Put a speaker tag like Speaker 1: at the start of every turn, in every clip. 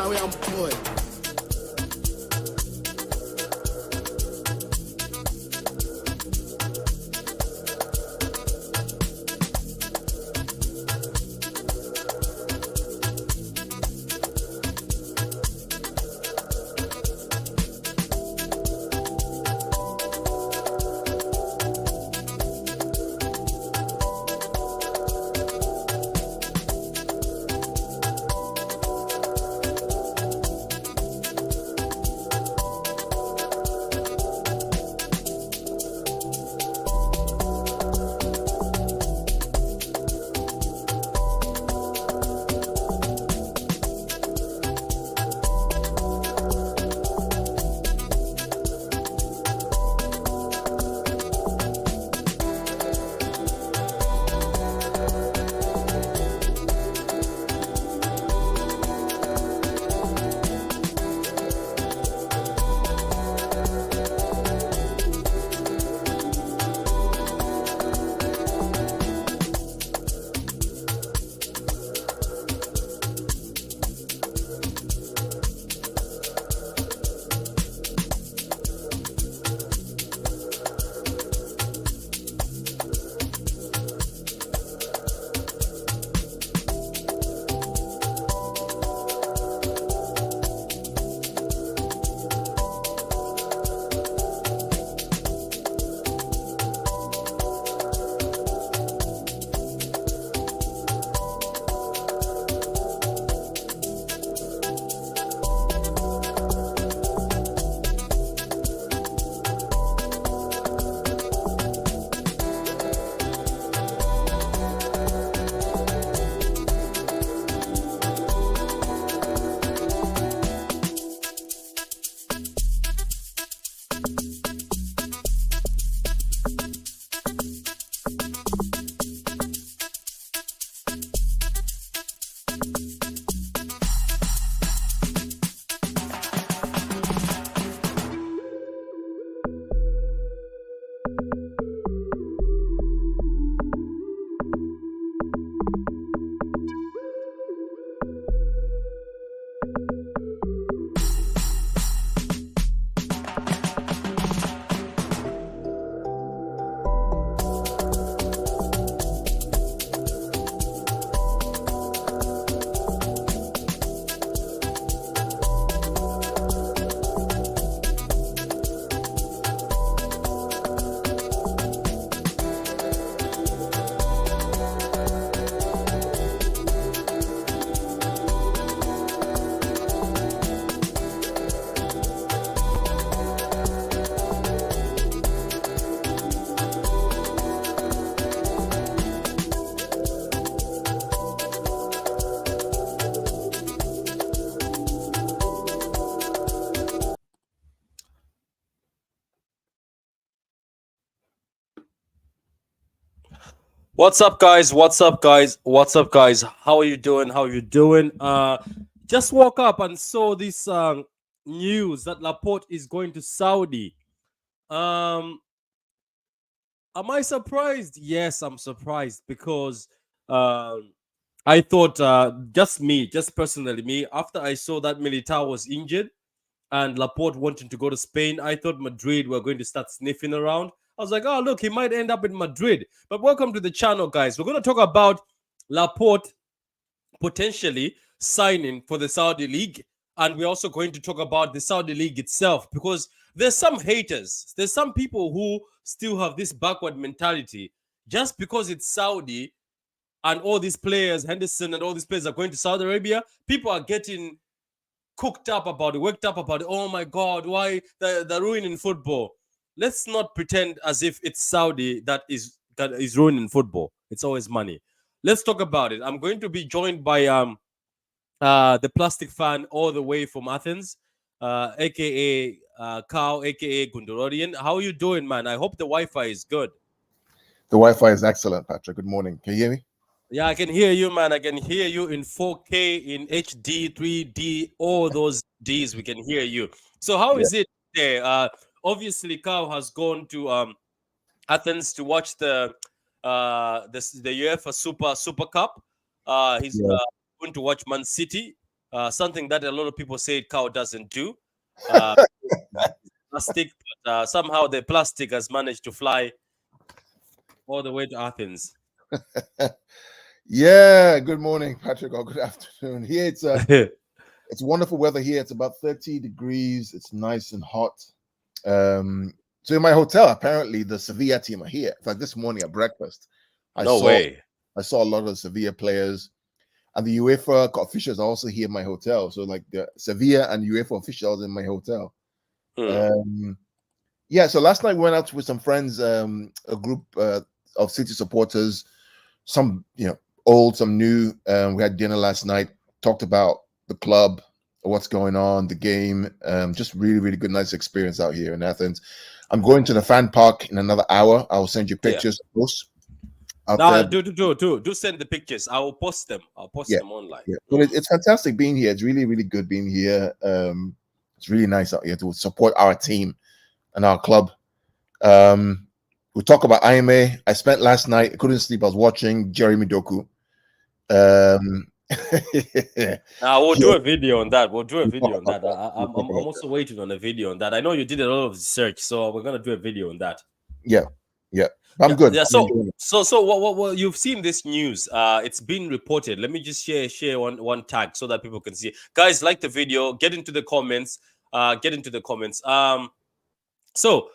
Speaker 1: Now we am boy.
Speaker 2: What's up, guys? What's up, guys? What's up, guys? How are you doing? How are you doing? Just woke up and saw this news that Laporte is going to Saudi. Um, am I surprised? Yes, I'm surprised because I thought just personally me, after I saw that Militao was injured and Laporte wanting to go to Spain, I thought Madrid were going to start sniffing around. I was like, oh, look, he might end up in Madrid. But welcome to the channel, guys. We're going to talk about Laporte potentially signing for the Saudi League. And we're also going to talk about the Saudi League itself because there's some haters. There's some people who still have this backward mentality. Just because it's Saudi and all these players, Henderson and all these players are going to Saudi Arabia, people are getting cooked up about it, worked up about it. Oh my God, why they're ruining football? Let's not pretend as if it's Saudi that is ruining football. It's always money. Let's talk about it. I'm going to be joined by the plastic fan all the way from Athens, aka Cow, aka Gundorodian. How are you doing, man? I hope the Wi-Fi is good.
Speaker 3: The Wi-Fi is excellent, Patrick. Good morning. Can you hear me?
Speaker 2: Yeah, I can hear you, man. I can hear you in 4K, in HD, 3D, all those Ds. We can hear you. So how is it there? Obviously, Cow has gone to Athens to watch the UEFA Super Cup. He's going to watch Man City. something that a lot of people say cow doesn't do. Uh, Plastic, but somehow the plastic has managed to fly all the way to Athens.
Speaker 3: Yeah, good morning, Patrick, or good afternoon. Here it's wonderful weather here. It's about 30 degrees. It's nice and hot. So in my hotel, apparently the Sevilla team are here. In fact, this morning at breakfast, I
Speaker 2: No
Speaker 3: saw
Speaker 2: way.
Speaker 3: I saw a lot of the Sevilla players, and the UEFA officials are also here in my hotel. So like the Sevilla and UEFA officials in my hotel.
Speaker 2: Hmm.
Speaker 3: Yeah, so last night we went out with some friends, a group of City supporters, some old, some new. We had dinner last night, talked about the club, what's going on, the game. Just really, really good, nice experience out here in Athens. I'm going to the fan park in another hour. I will send you
Speaker 2: Yeah.
Speaker 3: pictures, posts out
Speaker 2: Now
Speaker 3: there.
Speaker 2: do send the pictures. I will post them. I'll post
Speaker 3: Yeah,
Speaker 2: them online.
Speaker 3: yeah. But it's fantastic being here. It's really, really good being here. It's really nice out here to support our team and our club. We talk about IMA. I spent last night, I couldn't sleep. I was watching Jeremy Doku. Um,
Speaker 2: We'll
Speaker 3: yeah,
Speaker 2: do a video on that. We'll do a
Speaker 3: we'll talk
Speaker 2: video on
Speaker 3: about
Speaker 2: that.
Speaker 3: that. We'll
Speaker 2: I'm
Speaker 3: talk about that.
Speaker 2: also waiting on a video on that. I know you did a lot of research, so we're gonna do a video on that.
Speaker 3: Yeah, yeah. I'm good.
Speaker 2: Yeah.
Speaker 3: I'm enjoying it.
Speaker 2: So what you've seen this news? It's been reported. Let me just share one tag so that people can see. Guys, like the video. Get into the comments. Get into the comments. So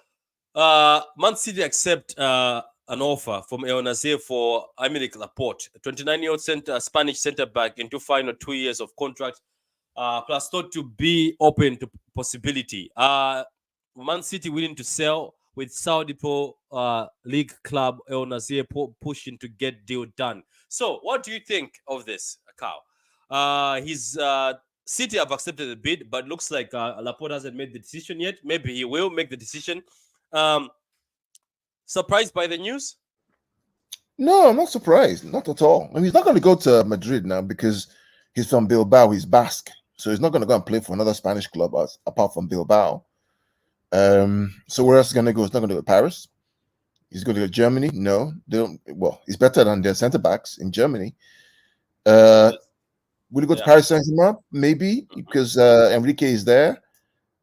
Speaker 2: Man City accept an offer from El Nazir for Aymeric Laporte, a 29-year-old Spanish centre back into final 2 years of contract, plus thought to be open to possibility. Man City willing to sell with Saudi Pro League club El Nazir pushing to get deal done. So, what do you think of this, Cow? His City have accepted the bid, but looks like Laporte hasn't made the decision yet. Maybe he will make the decision. Um, Surprised by the news?
Speaker 3: No, I'm not surprised. Not at all. I mean, he's not going to go to Madrid now because he's from Bilbao. He's Basque. So he's not going to go and play for another Spanish club apart from Bilbao. So where else is he going to go? He's not going to go to Paris. He's going to go to Germany. No, they don't. Well, he's better than their centre backs in Germany. Will he go to Paris Saint-Germain? Maybe because Enrique is there.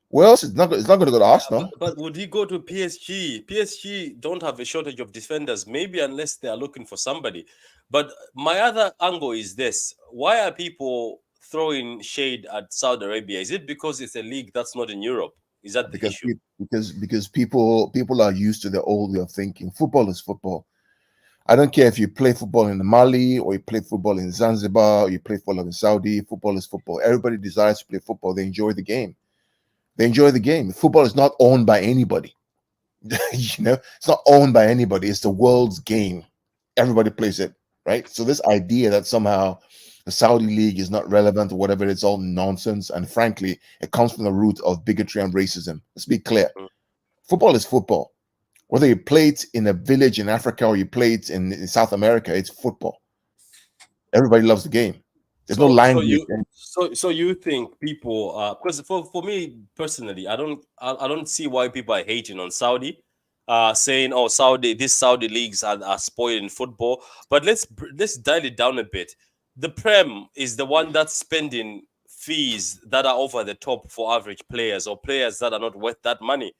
Speaker 3: Where else? It's not going to go to Arsenal.
Speaker 2: But would he go to PSG? PSG don't have a shortage of defenders, maybe unless they are looking for somebody. But my other angle is this: why are people throwing shade at Saudi Arabia? Is it because it's a league that's not in Europe? Is that the issue?
Speaker 3: Because people are used to the old way of thinking. Football is football. I don't care if you play football in Mali or you play football in Zanzibar or you play football in Saudi. Football is football. Everybody desires to play football. They enjoy the game. They enjoy the game. Football is not owned by anybody. It's not owned by anybody. It's the world's game. Everybody plays it, right? So this idea that somehow the Saudi league is not relevant or whatever, it's all nonsense. And frankly, it comes from the root of bigotry and racism. Let's be clear. Football is football. Whether you play it in a village in Africa or you play it in South America, it's football. Everybody loves the game. There's no language.
Speaker 2: So you think people because for me personally, I don't see why people are hating on Saudi, saying these Saudi leagues are spoiling football. But let's dial it down a bit. The Prem is the one that's spending fees that are over the top for average players or players that are not worth that money.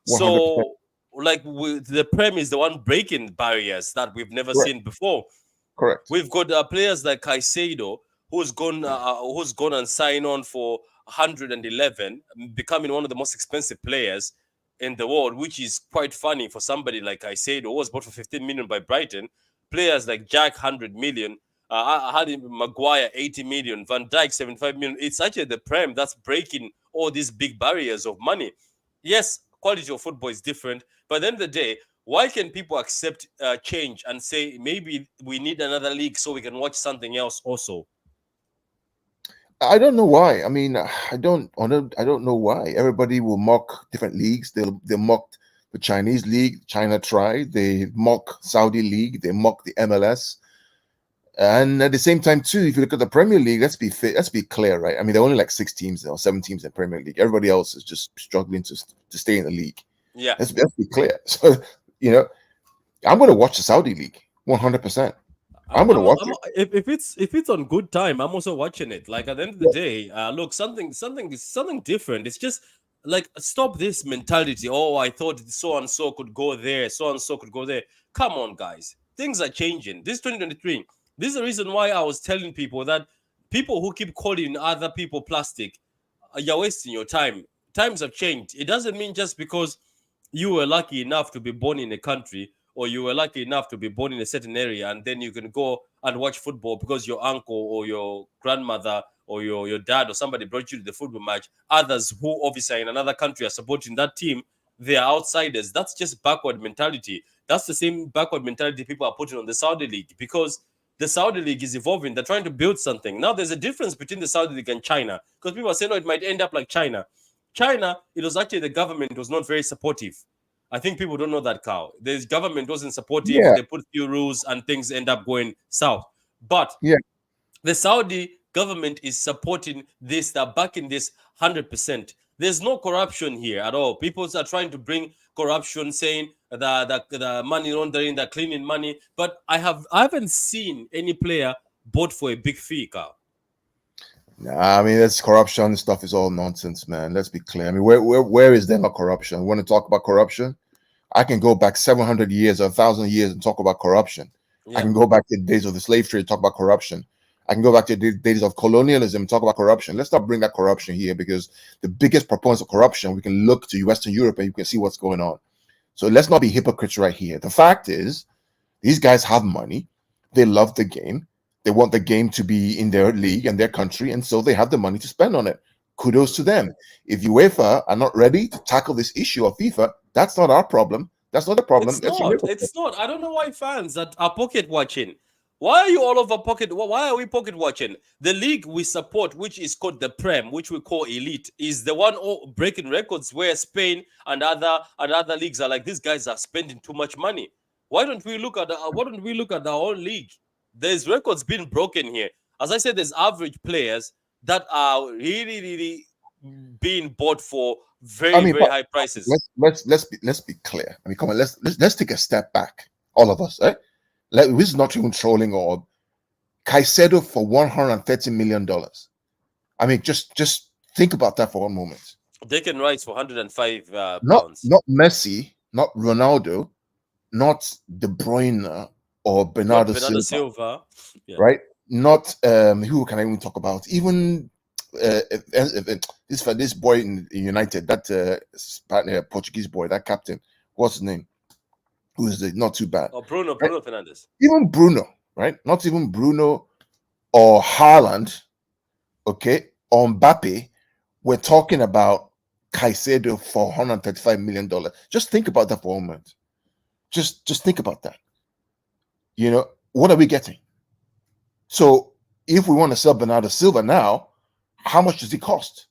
Speaker 3: 100%.
Speaker 2: So the Prem is the one breaking barriers that we've never seen before.
Speaker 3: Correct.
Speaker 2: We've got players like Caicedo, who's gone and signed on for 111, becoming one of the most expensive players in the world, which is quite funny for somebody like Caicedo, who was bought for 15 million by Brighton. Players like Jack, 100 million, Harry Maguire, 80 million, Van Dijk, 75 million. It's actually the Prem that's breaking all these big barriers of money. Yes, quality of football is different, but at the end of the day, why can people accept change and say maybe we need another league so we can watch something else also?
Speaker 3: I don't know why. I mean, I don't know why. Everybody will mock different leagues. They mocked the Chinese league. China tried. They mock Saudi league. They mock the MLS. And at the same time, too, if you look at the Premier League, let's be clear, right? I mean, there are only like 6 teams or 7 teams in Premier League. Everybody else is just struggling to stay in the league.
Speaker 2: Yeah,
Speaker 3: let's be clear. So I'm going to watch the Saudi league 100%. I'm gonna watch it.
Speaker 2: If it's on good time, I'm also watching it. Like at the end of the
Speaker 3: Yeah.
Speaker 2: day, look, something different. It's just like stop this mentality. Oh, I thought so and so could go there, so and so could go there. Come on, guys, things are changing. This 2023. This is the reason why I was telling people that people who keep calling other people plastic, you're wasting your time. Times have changed. It doesn't mean just because you were lucky enough to be born in a country or you were lucky enough to be born in a certain area and then you can go and watch football because your uncle or your grandmother or your dad or somebody brought you to the football match. Others who obviously are in another country are supporting that team, they are outsiders. That's just backward mentality. That's the same backward mentality people are putting on the Saudi League because the Saudi League is evolving. They're trying to build something. Now there's a difference between the Saudi League and China because people are saying, no, it might end up like China. China, it was actually the government was not very supportive. I think people don't know that, Cow. The government wasn't supportive.
Speaker 3: Yeah,
Speaker 2: They put few rules and things end up going south. But
Speaker 3: yeah.
Speaker 2: the Saudi government is supporting this, they're backing this 100%. There's no corruption here at all. People are trying to bring corruption, saying the money laundering, the cleaning money. But I haven't seen any player bought for a big fee, Cow.
Speaker 3: Nah, I mean, that's corruption stuff is all nonsense, man. Let's be clear. I mean, where is there not corruption? We want to talk about corruption? I can go back 700 years or 1,000 years and talk about corruption. I
Speaker 2: Yeah,
Speaker 3: can go back to the days of the slave trade and talk about corruption. I can go back to the days of colonialism and talk about corruption. Let's not bring that corruption here because the biggest proponents of corruption, we can look to Western Europe and you can see what's going on. So let's not be hypocrites right here. The fact is, these guys have money. They love the game. They want the game to be in their league and their country, and so they have the money to spend on it. Kudos to them. If UEFA are not ready to tackle this issue of FIFA, that's not our problem. That's not the problem.
Speaker 2: it's
Speaker 3: That's
Speaker 2: not.
Speaker 3: UEFA.
Speaker 2: It's not. I don't know why fans that are pocket watching. Why are you all over pocket? Why are we pocket watching? The league we support, which is called the Prem, which we call elite, is the one breaking records where Spain and other leagues are like these guys are spending too much money. Why don't we look at our own league? There's records being broken here. As I said, there's average players that are really being bought for
Speaker 3: I
Speaker 2: very
Speaker 3: mean,
Speaker 2: very high prices.
Speaker 3: let's be clear. I mean, come on, let's take a step back, all of us. Eh? This is not even trolling or Caicedo for $130 million. I mean, just think about that for one moment.
Speaker 2: Declan Rice for 105
Speaker 3: Not
Speaker 2: pounds.
Speaker 3: not Messi, not Ronaldo, not De Bruyne or
Speaker 2: Not
Speaker 3: Bernardo
Speaker 2: Bernardo
Speaker 3: Silva,
Speaker 2: Silva. Yeah.
Speaker 3: right? Not who can I even talk about? Even this boy in United, that Portuguese boy, that captain, what's his name? Who is it? Not too bad,
Speaker 2: Or
Speaker 3: right?
Speaker 2: Bruno Fernandes.
Speaker 3: Even Bruno, right? Not even Bruno or Haaland, okay, or Mbappe. We're talking about Caicedo for $135 million. Just think about that for a moment. Just think about that. You know, what are we getting? So if we want to sell Bernardo Silva now, how much does it cost?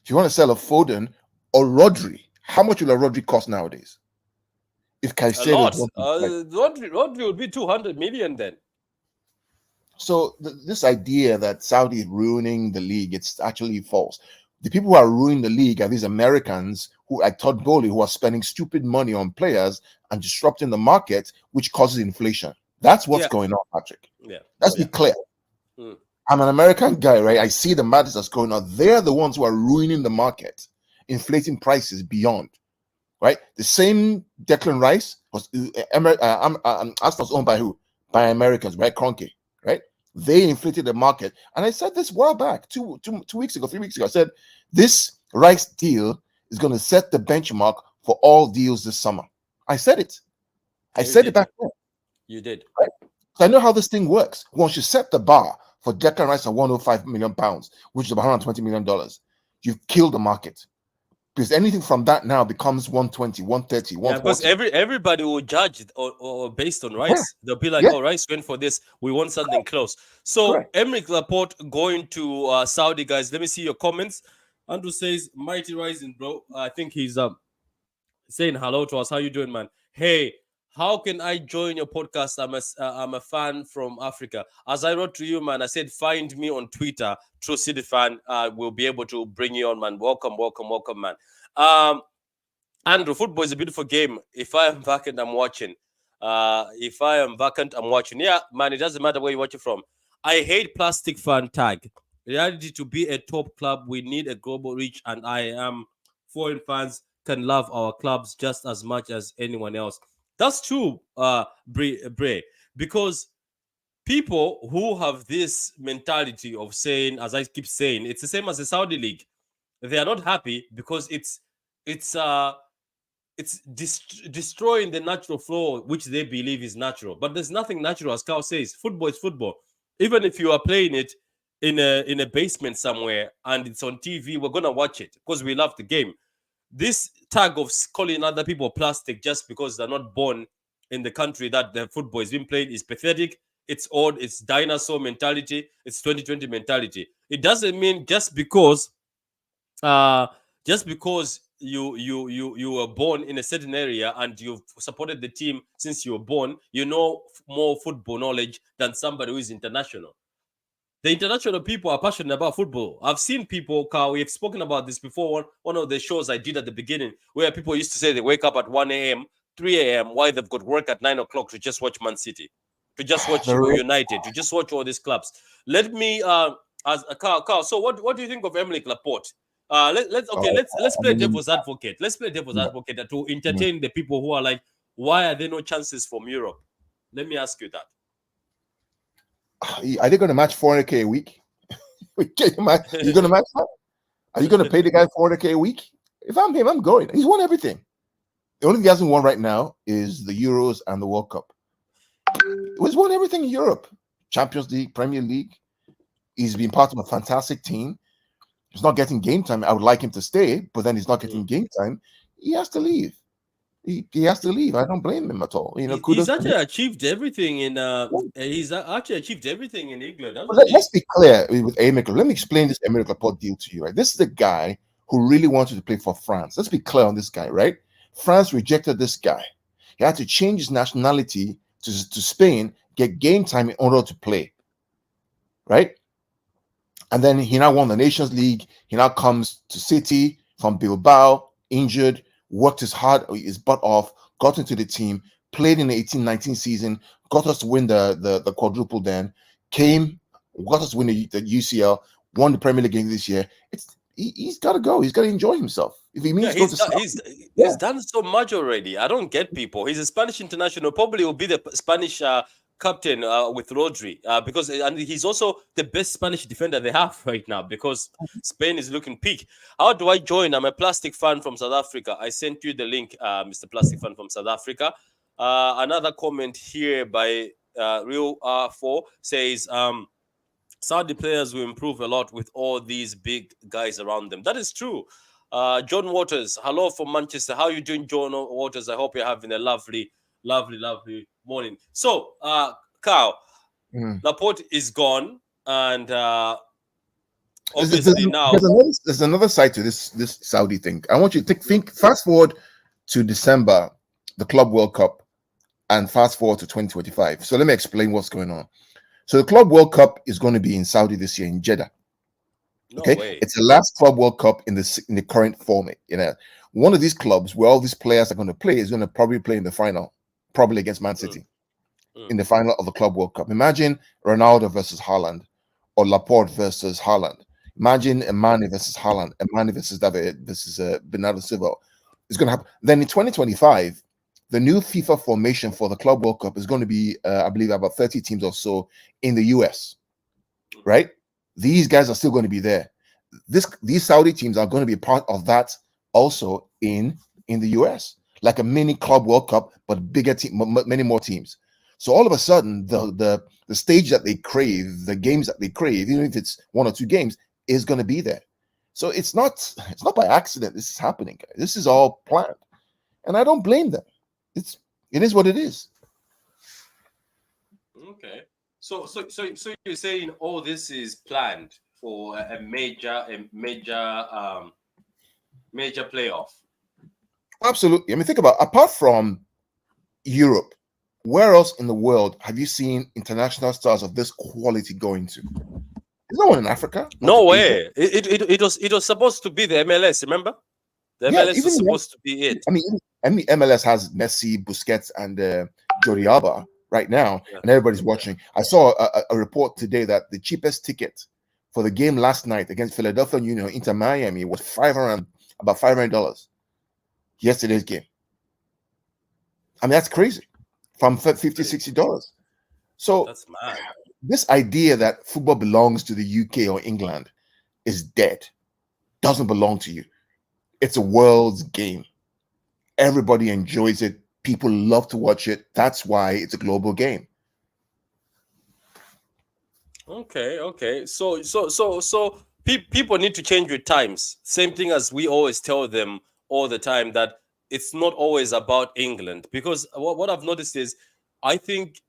Speaker 3: If you want to sell a Foden or Rodri, how much will a Rodri cost nowadays? If
Speaker 2: A
Speaker 3: Caicedo is
Speaker 2: lot.
Speaker 3: 1.5.
Speaker 2: Rodri would be 200 million then.
Speaker 3: So this idea that Saudi is ruining the league, it's actually false. The people who are ruining the league are these Americans who, like Todd Bowley, who are spending stupid money on players and disrupting the market, which causes inflation. That's what's
Speaker 2: Yeah.
Speaker 3: going on, Patrick.
Speaker 2: Yeah.
Speaker 3: Let's be
Speaker 2: Yeah.
Speaker 3: clear.
Speaker 2: Mm.
Speaker 3: I'm an American guy, right? I see the madness that's going on. They're the ones who are ruining the market, inflating prices beyond, right? The same Declan Rice was Arsenal's owned by who? By Americans, right? Kroenke, right? They inflated the market. And I said this a while back, 2 weeks ago, 3 weeks ago. I said this Rice deal is going to set the benchmark for all deals this summer. I said it. I
Speaker 2: You
Speaker 3: said it
Speaker 2: did.
Speaker 3: back then.
Speaker 2: You did.
Speaker 3: Right? So I know how this thing works. Once you set the bar for Declan Rice at 105 million pounds, which is about $120 million, you've killed the market. Because anything from that now becomes 120, 130,
Speaker 2: Yeah, because
Speaker 3: 140.
Speaker 2: everybody will judge it or based on
Speaker 3: Yeah,
Speaker 2: Rice. They'll be like,
Speaker 3: yeah,
Speaker 2: "Oh, Rice went for this. We want something close." So,
Speaker 3: correct.
Speaker 2: Emric Laporte going to Saudi, guys. Let me see your comments. Andrew says, "Mighty rising, bro." I think he's saying hello to us. How you doing, man? Hey, how can I join your podcast? I'm a fan from Africa. As I wrote to you, man, I said find me on Twitter, True City Fan. We'll be able to bring you on, man. Welcome, man. Andrew, football is a beautiful game. If I am back and I'm watching, If I am vacant, I'm watching. Yeah, man, it doesn't matter where you watch it from. I hate plastic fan tag. Reality, to be a top club, we need a global reach, and I am foreign fans can love our clubs just as much as anyone else. That's true, Bray, because people who have this mentality of saying, as I keep saying, it's the same as the Saudi league. They are not happy because it's destroying the natural flow which they believe is natural. But there's nothing natural, as Carl says. Football is football. Even if you are playing it in a basement somewhere and it's on TV, we're gonna watch it because we love the game. This tag of calling other people plastic just because they're not born in the country that the football is being played is pathetic. It's old. It's dinosaur mentality. It's 2020 mentality. It doesn't mean uh just because you were born in a certain area and you've supported the team since you were born, you know more football knowledge than somebody who is international. The international people are passionate about football. I've seen people, Carl, we've spoken about this before. One of the shows I did at the beginning, where people used to say they wake up at 1 a.m., 3 a.m., why they've got work at 9 o'clock to just watch Man City, to just watch
Speaker 3: The
Speaker 2: United, to just watch all these clubs. Let me, as Carl, so what do you think of Emily Laporte? Let's
Speaker 3: I
Speaker 2: play
Speaker 3: mean,
Speaker 2: devil's advocate. Let's play devil's
Speaker 3: yeah,
Speaker 2: advocate to
Speaker 3: yeah.
Speaker 2: entertain the people who are like, why are there no chances from Europe? Let me ask you that.
Speaker 3: Are they going to match 400K a week? Can you match? Are you going to match that? Are you going to pay the guy 400K a week? If I'm him, I'm going. He's won everything. The only thing he hasn't won right now is the Euros and the World Cup. He's won everything in Europe. Champions League, Premier League. He's been part of a fantastic team. He's not getting game time. I would like him to stay, but then he's not getting game time. He has to leave. He has to leave. I don't blame him at all. You know,
Speaker 2: He's
Speaker 3: kudos to
Speaker 2: actually
Speaker 3: him.
Speaker 2: achieved everything in actually achieved everything in England,
Speaker 3: But
Speaker 2: hasn't he?
Speaker 3: let's be clear with Emerick. Let me explain this Emerick Laporte deal to you. Right, this is the guy who really wanted to play for France. Let's be clear on this guy, right? France rejected this guy. He had to change his nationality to Spain, get game time in order to play, right? And then he now won the Nations League. He now comes to City from Bilbao, injured, worked his butt off, got into the team, played in the 18-19 season, got us to win the quadruple then, got us to win the UCL, won the Premier League game this year. He's got to go. He's got to enjoy himself. If he
Speaker 2: Yeah,
Speaker 3: means go to Saudi,
Speaker 2: he's done so much already. I don't get people. He's a Spanish international. Probably will be the Spanish captain with Rodri because and he's also the best Spanish defender they have right now because Spain is looking peak. How do I join? I'm a plastic fan from South Africa. I sent you the link, Mr. Plastic fan from South Africa. Another comment here by Real R4 says Saudi players will improve a lot with all these big guys around them. That is true. John Waters, hello from Manchester. How are you doing, John Waters? I hope you're having a lovely, lovely, lovely morning. So, Carl, Laporte is gone, and obviously now
Speaker 3: there's another side to this Saudi thing. I want you to think fast forward to December, the Club World Cup, and fast forward to 2025. So let me explain what's going on. So the Club World Cup is going to be in Saudi this year in Jeddah.
Speaker 2: no
Speaker 3: Okay,
Speaker 2: way.
Speaker 3: it's the last Club World Cup in the current format. You know, one of these clubs where all these players are going to play is going to probably play in the final, probably against Man City in the final of the Club World Cup. Imagine Ronaldo versus Haaland, or Laporte versus Haaland. Imagine Emani versus Haaland, Emani versus David versus Bernardo Silva. It's going to happen. Then in 2025, the new FIFA formation for the Club World Cup is going to be, I believe, about 30 teams or so in the US, right? These guys are still going to be there. These Saudi teams are going to be part of that also in the US, like a mini Club World Cup, but bigger team, many more teams. So all of a sudden, the stage that they crave, the games that they crave, even if it's one or two games, is going to be there. So it's not by accident this is happening, guys. This is all planned, and I don't blame them. It is what it is.
Speaker 2: Okay. So you're saying all this is planned for a major playoff?
Speaker 3: Absolutely. I mean, think about apart from Europe, where else in the world have you seen international stars of this quality going to? There's no one in Africa.
Speaker 2: No way. It was supposed to be the MLS. Remember, the MLS was supposed to be it.
Speaker 3: I mean, MLS has Messi, Busquets, and Jordi Alba right now,
Speaker 2: Yeah.
Speaker 3: and everybody's watching. I saw a report today that the cheapest ticket for the game last night against Philadelphia Union Inter Miami was about $500. Yesterday's game. I mean, that's crazy. From $50, $60. So
Speaker 2: That's mad.
Speaker 3: this idea that football belongs to the UK or England is dead. Doesn't belong to you. It's a world's game. Everybody enjoys it. People love to watch it. That's why it's a global game.
Speaker 2: Okay. People need to change with times. Same thing as we always tell them all the time, that it's not always about England. Because what I've noticed is, I think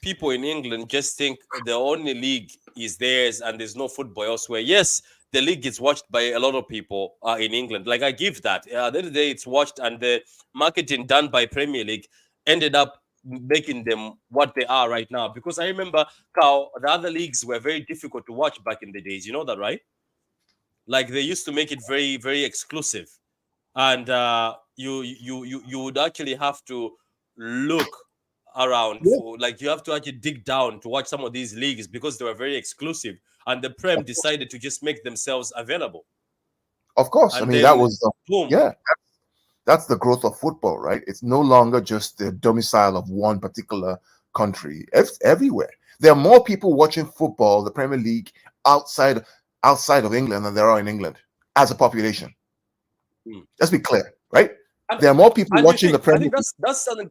Speaker 2: people in England just think the only league is theirs and there's no football elsewhere. Yes, the league is watched by a lot of people in England. Like, I give that. At the end of the day, it's watched, and the marketing done by Premier League ended up making them what they are right now. Because I remember, Carl, the other leagues were very difficult to watch back in the days. You know that, right? Like, they used to make it very, very exclusive, and you would actually have to look around
Speaker 3: Yeah.
Speaker 2: for, like, you have to actually dig down to watch some of these leagues because they were very exclusive, and the Prem decided to just make themselves available,
Speaker 3: Of course. I
Speaker 2: and
Speaker 3: mean, that
Speaker 2: then
Speaker 3: was
Speaker 2: boom.
Speaker 3: yeah. That's the growth of football, right? It's no longer just the domicile of one particular country. It's everywhere. There are more people watching football, the Premier League, outside of England than there are in England as a population.
Speaker 2: Mm.
Speaker 3: Let's be clear, right?
Speaker 2: and
Speaker 3: There are more people
Speaker 2: and you
Speaker 3: watching the
Speaker 2: think, I
Speaker 3: Premier
Speaker 2: think
Speaker 3: League,
Speaker 2: that's something,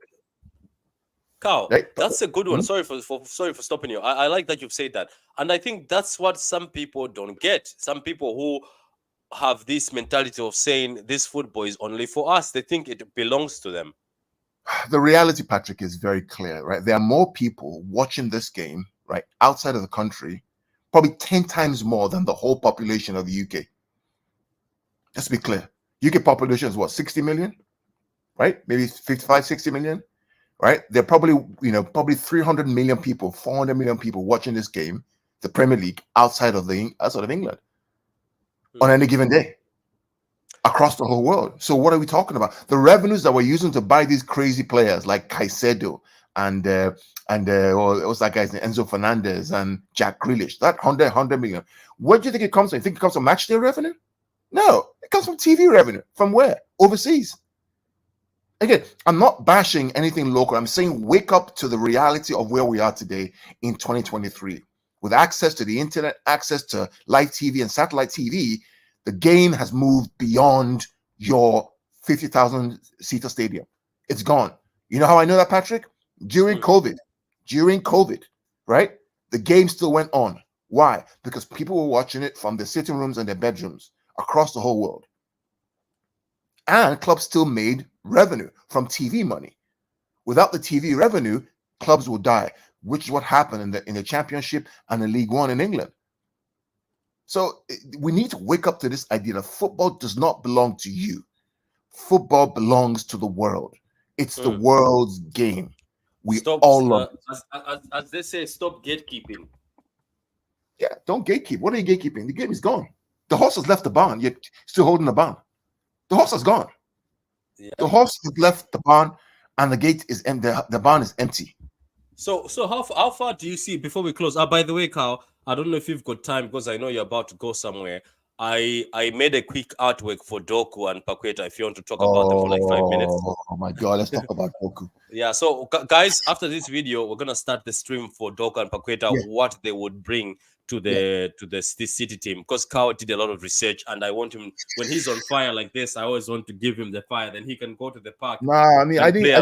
Speaker 2: Carl,
Speaker 3: right?
Speaker 2: that's a good one.
Speaker 3: Mhm.
Speaker 2: Sorry for stopping you. I like that you've said that, and I think that's what some people don't get. Some people who have this mentality of saying this football is only for us. They think it belongs to them.
Speaker 3: The reality, Patrick, is very clear, right? There are more people watching this game, right, outside of the country, probably 10 times more than the whole population of the UK. Let's be clear. UK population is what, 60 million, right? Maybe 55, 60 million, right? There are probably 300 million people, 400 million people watching this game, the Premier League, outside of England on
Speaker 2: Hmm.
Speaker 3: any given day across the whole world. So what are we talking about? The revenues that we're using to buy these crazy players like Caicedo and what's that guy's name? Enzo Fernandez and Jack Grealish. That 100 million. Where do you think it comes from? You think it comes from match day revenue? No, it comes from TV revenue. From where? Overseas. Again, I'm not bashing anything local. I'm saying wake up to the reality of where we are today in 2023. With access to the internet, access to live TV and satellite TV, the game has moved beyond your 50,000 seater stadium. It's gone. You know how I know that, Patrick? During
Speaker 2: Hmm.
Speaker 3: COVID, right? The game still went on. Why? Because people were watching it from their sitting rooms and their bedrooms across the whole world. And clubs still made revenue from TV money. Without the TV revenue, clubs will die, which is what happened in the Championship and the League One in England. So we need to wake up to this idea that football does not belong to you. Football belongs to the world. It's the
Speaker 2: Hmm.
Speaker 3: world's game. We
Speaker 2: Stop,
Speaker 3: all love it.
Speaker 2: as they say, stop gatekeeping.
Speaker 3: Yeah, don't gatekeep. What are you gatekeeping? The game is gone. The horse has left the barn. You're still holding the barn. The horse has gone. The
Speaker 2: Yeah.
Speaker 3: horse has left the barn, and the gate is empty. The barn is empty.
Speaker 2: So how far do you see before we close? By the way, Carl, I don't know if you've got time because I know you're about to go somewhere. I made a quick artwork for Doku and Paqueta. If you want to talk about them for like 5 minutes.
Speaker 3: Oh my God! Let's talk about Goku.
Speaker 2: Yeah. So guys, after this video, we're gonna start the stream for Doku and Paqueta,
Speaker 3: Yeah,
Speaker 2: what they would bring to
Speaker 3: yeah.
Speaker 2: this city team, because Carl did a lot of research, and I want him, when he's on fire like this, I always want to give him the fire. Then he can go to the park
Speaker 3: Nah, I mean,
Speaker 2: and play.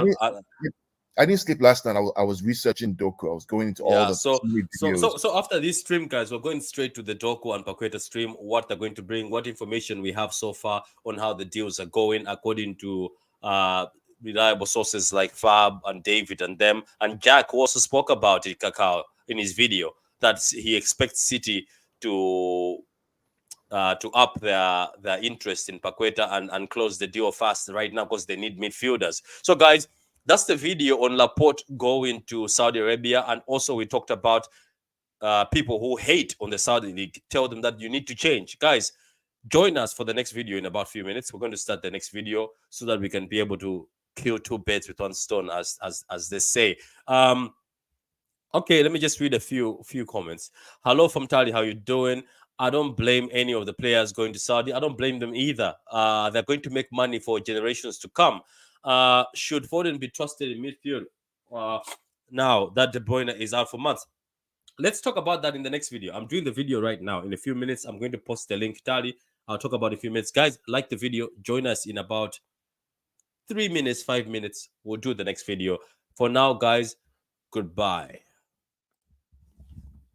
Speaker 3: I didn't sleep last night. I was researching Doku. I was going into all
Speaker 2: Yeah,
Speaker 3: the
Speaker 2: so
Speaker 3: videos.
Speaker 2: after this stream, guys, we're going straight to the Doku and Paqueta stream. What they're going to bring, what information we have so far on how the deals are going, according to reliable sources like Fab and David and them. And Jack also spoke about it, Kakao, in his video, that he expects City to up their interest in Paqueta and close the deal fast right now because they need midfielders. So, guys, that's the video on Laporte going to Saudi Arabia. And also, we talked about people who hate on the Saudi league. Tell them that you need to change. Guys, join us for the next video in about a few minutes. We're going to start the next video so that we can be able to kill two birds with one stone, as they say. Okay, let me just read a few comments. Hello from Tali, how you doing? I don't blame any of the players going to Saudi. I don't blame them either. They're going to make money for generations to come. Should Foden be trusted in midfield? Now that De Bruyne is out for months. Let's talk about that in the next video. I'm doing the video right now. In a few minutes, I'm going to post the link. Tali, I'll talk about it in a few minutes. Guys, like the video. Join us in about 3 minutes, 5 minutes. We'll do the next video. For now, guys, goodbye.